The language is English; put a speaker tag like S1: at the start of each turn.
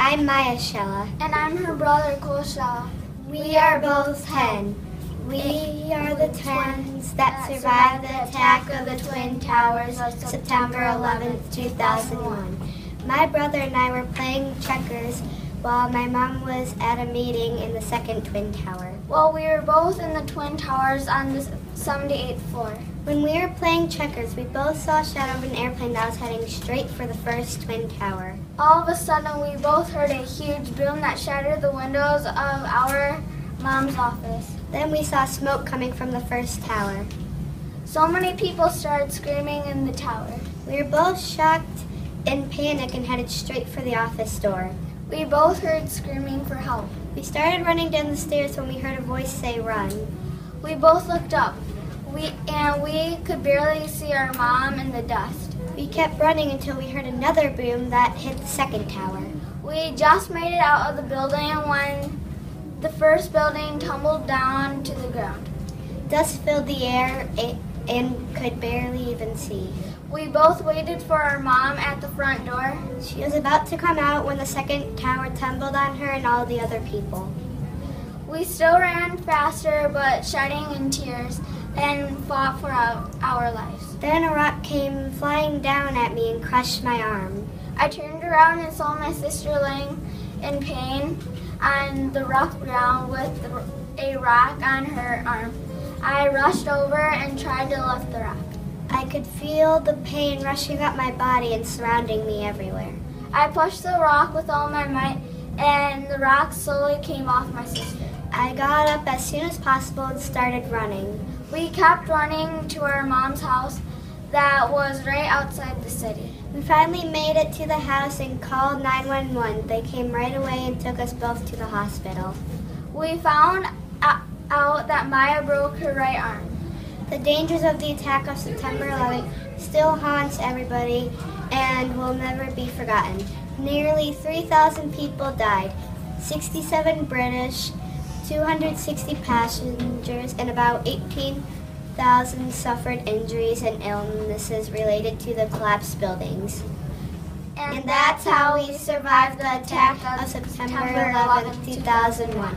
S1: I'm Maya Shella.
S2: And I'm her brother, Cole Shella.
S1: We are both 10. We are the twins that survived the attack of the Twin Towers on September 11th, 2001. My brother and I were playing checkers while my mom was at a meeting in the second Twin Tower.
S2: Well, we were both in the Twin Towers on the 78th floor.
S1: When we were playing checkers, we both saw a shadow of an airplane that was heading straight for the first Twin Tower.
S2: All of a sudden, we both heard a huge boom that shattered the windows of our mom's office.
S1: Then we saw smoke coming from the first tower.
S2: So many people started screaming in the tower.
S1: We were both shocked and panicked and headed straight for the office door.
S2: We both heard screaming for help.
S1: We started running down the stairs when we heard a voice say, "Run."
S2: We both looked up, and we could barely see our mom in the dust.
S1: We kept running until we heard another boom that hit the second tower.
S2: We just made it out of the building when the first building tumbled down to the ground.
S1: Dust filled the air and could barely even see.
S2: We both waited for our mom at the front door.
S1: She was about to come out when the second tower tumbled on her and all the other people.
S2: We still ran faster, but shedding in tears, and fought for our lives.
S1: Then a rock came flying down at me and crushed my arm.
S2: I turned around and saw my sister laying in pain on the rough ground with a rock on her arm. I rushed over and tried to lift the rock.
S1: I could feel the pain rushing up my body and surrounding me everywhere.
S2: I pushed the rock with all my might, and the rock slowly came off my sister.
S1: I got up as soon as possible and started running.
S2: We kept running to our mom's house that was right outside the city.
S1: We finally made it to the house and called 911. They came right away and took us both to the hospital.
S2: We found out that Maya broke her right arm.
S1: The dangers of the attack of September 11th still haunts everybody and will never be forgotten. Nearly 3,000 people died, 67 British, 260 passengers, and about 18,000 suffered injuries and illnesses related to the collapsed buildings.
S2: And that's how we survived the attack of
S1: September 11th, 2001.